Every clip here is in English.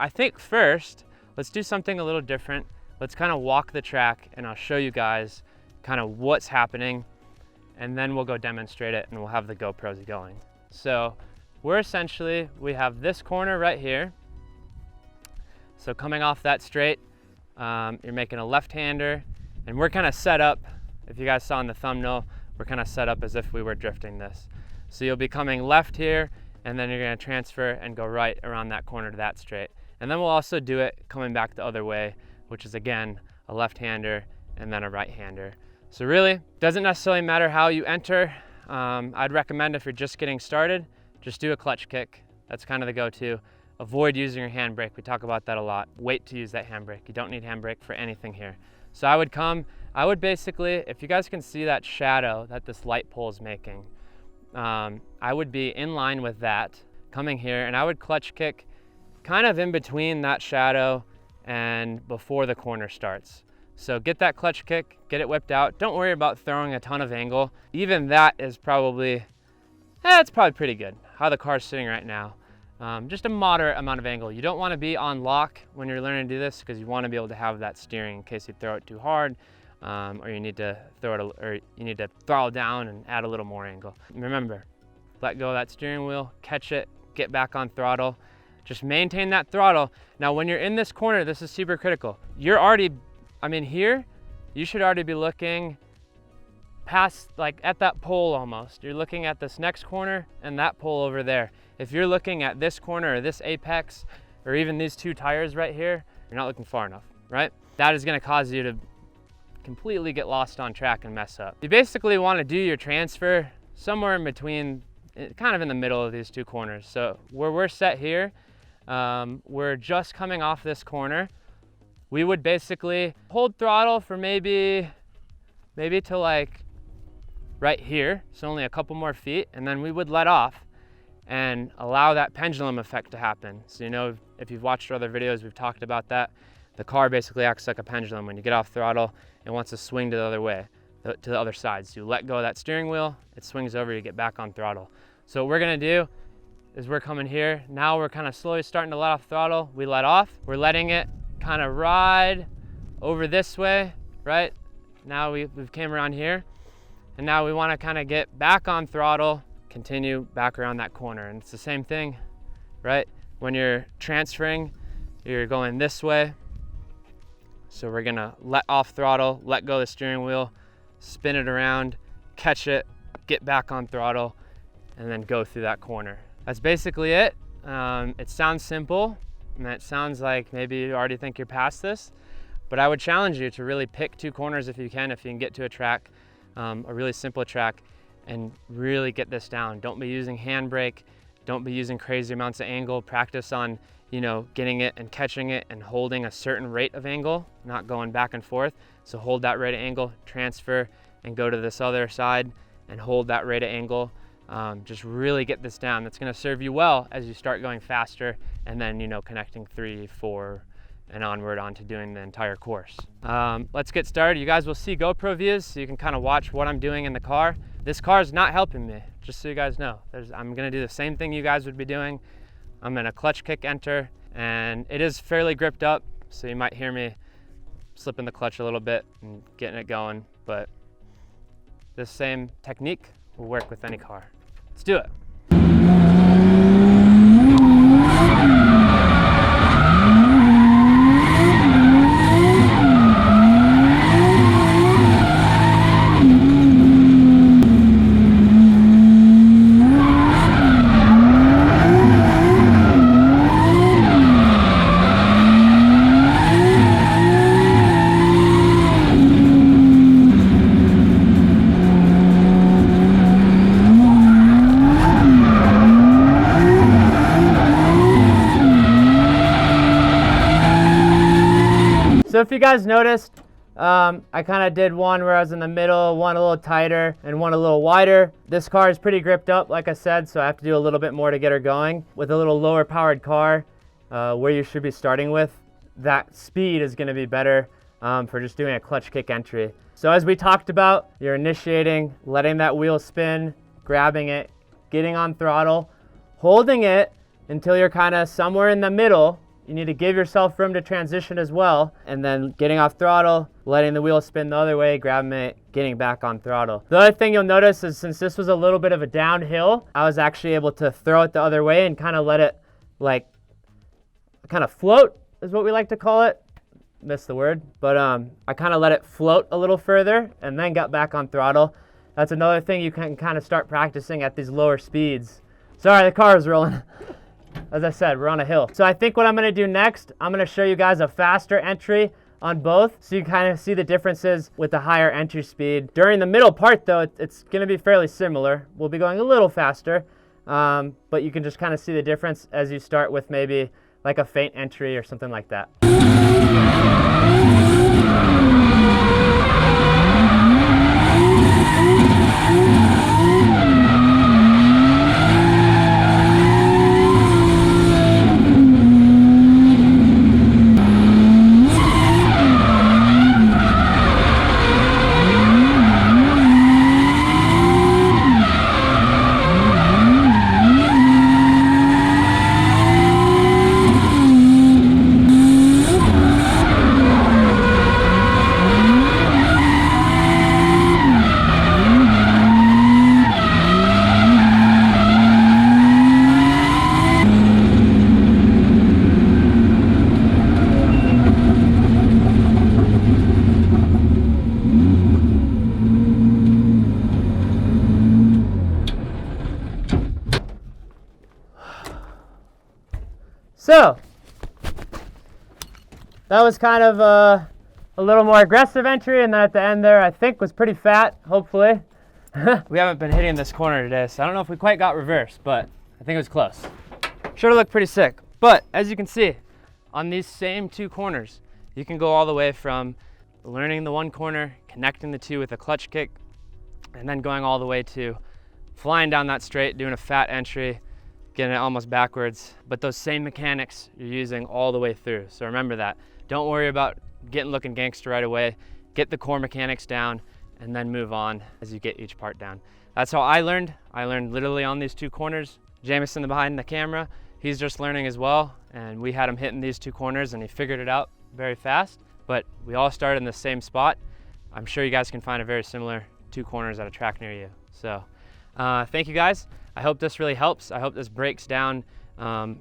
I think first, let's do something a little different. Let's kind of walk the track and I'll show you guys kind of what's happening, and then we'll go demonstrate it and we'll have the GoPros going. So we have this corner right here. So coming off that straight, you're making a left-hander, and we're kind of set up, if you guys saw in the thumbnail, we're kind of set up as if we were drifting this. So you'll be coming left here, and then you're gonna transfer and go right around that corner to that straight. And then we'll also do it coming back the other way, which is again, a left-hander and then a right-hander. So really, doesn't necessarily matter how you enter. I'd recommend if you're just getting started, just do a clutch kick. That's kind of the go-to. Avoid using your handbrake. We talk about that a lot. Wait to use that handbrake. You don't need handbrake for anything here. So I would basically, if you guys can see that shadow that this light pole is making, I would be in line with that, coming here, and I would clutch kick kind of in between that shadow and before the corner starts. So get that clutch kick, get it whipped out. Don't worry about throwing a ton of angle. Even that is probably, it's probably pretty good, how the car's sitting right now. Just a moderate amount of angle. You don't want to be on lock when you're learning to do this, because you want to be able to have that steering in case you throw it too hard, or you need to throttle down and add a little more angle. Remember, let go of that steering wheel, catch it, get back on throttle. Just maintain that throttle. Now, when you're in this corner, this is super critical. You're already, here, you should already be looking past, like at that pole almost. You're looking at this next corner and that pole over there. If you're looking at this corner or this apex, or even these two tires right here, you're not looking far enough, right? That is gonna cause you to completely get lost on track and mess up. You basically wanna do your transfer somewhere in between, kind of in the middle of these two corners. So where we're set here, we're just coming off this corner. We would basically hold throttle for maybe to like right here, so only a couple more feet, and then we would let off and allow that pendulum effect to happen. So, you know, if you've watched other videos, we've talked about that. The car basically acts like a pendulum. When you get off throttle, it wants to swing to the other way, to the other side. So you let go of that steering wheel, it swings over, you get back on throttle. So what we're gonna do is we're coming here. Now we're kind of slowly starting to let off throttle. We let off, we're letting it kind of ride over this way, right? Now we've came around here, and now we wanna kind of get back on throttle, continue back around that corner. And it's the same thing, right? When you're transferring, you're going this way. So we're gonna let off throttle, let go of the steering wheel, spin it around, catch it, get back on throttle, and then go through that corner. That's basically it. It sounds simple, and it sounds like maybe you already think you're past this, but I would challenge you to really pick two corners if you can get to a track, a really simple track, and really get this down. Don't be using handbrake, don't be using crazy amounts of angle. Practice on, getting it and catching it and holding a certain rate of angle, not going back and forth. So hold that rate of angle, transfer, and go to this other side and hold that rate of angle. Just really get this down. That's gonna serve you well as you start going faster, and then, connecting 3, 4, and onward onto doing the entire course. Let's get started. You guys will see GoPro views, so you can kind of watch what I'm doing in the car. This car is not helping me, just so you guys know. I'm gonna do the same thing you guys would be doing. I'm gonna clutch kick enter, and it is fairly gripped up, so you might hear me slipping the clutch a little bit and getting it going, but this same technique will work with any car. Let's do it. So if you guys noticed, I kind of did one where I was in the middle, one a little tighter, and one a little wider. This car is pretty gripped up, like I said, so I have to do a little bit more to get her going. With a little lower powered car, where you should be starting with, that speed is gonna be better for just doing a clutch kick entry. So as we talked about, you're initiating, letting that wheel spin, grabbing it, getting on throttle, holding it until you're kind of somewhere in the middle, you need to give yourself room to transition as well, and then getting off throttle, letting the wheel spin the other way, grabbing it, getting back on throttle. The other thing you'll notice is since this was a little bit of a downhill, I was actually able to throw it the other way and kind of let it like kind of float is what we like to call it. Missed the word, but I kind of let it float a little further and then got back on throttle. That's another thing you can kind of start practicing at these lower speeds. Sorry, the car is rolling. As I said, we're on a hill. So I think what I'm gonna do next, I'm gonna show you guys a faster entry on both so you kind of see the differences with the higher entry speed. During the middle part though, it's gonna be fairly similar. We'll be going a little faster, but you can just kind of see the difference as you start with maybe like a faint entry or something like that. So, that was kind of a little more aggressive entry, and then at the end there, I think was pretty fat, hopefully. We haven't been hitting this corner today, so I don't know if we quite got reversed, but I think it was close. Should have looked pretty sick. But as you can see, on these same two corners, you can go all the way from learning the one corner, connecting the two with a clutch kick, and then going all the way to flying down that straight, doing a fat entry, getting it almost backwards, but those same mechanics you're using all the way through. So remember that. Don't worry about looking gangster right away. Get the core mechanics down and then move on as you get each part down. That's how I learned. I learned literally on these two corners. Jameson behind the camera, he's just learning as well, and we had him hitting these two corners and he figured it out very fast, but we all started in the same spot. I'm sure you guys can find a very similar two corners at a track near you. So thank you guys. I hope this really helps. I hope this breaks down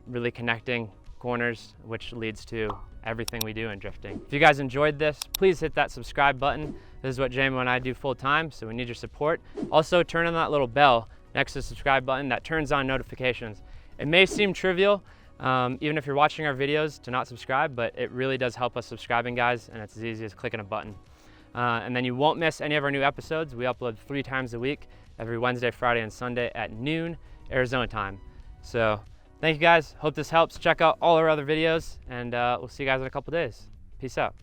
really connecting corners, which leads to everything we do in drifting. If you guys enjoyed this, please hit that subscribe button. This is what Jamie and I do full time, so we need your support. Also, turn on that little bell next to the subscribe button that turns on notifications. It may seem trivial, even if you're watching our videos, to not subscribe, but it really does help us subscribing, guys, and it's as easy as clicking a button. And then you won't miss any of our new episodes. We upload 3 times a week, every Wednesday, Friday, and Sunday at noon Arizona time. So thank you guys. Hope this helps. Check out all our other videos, and we'll see you guys in a couple days. Peace out.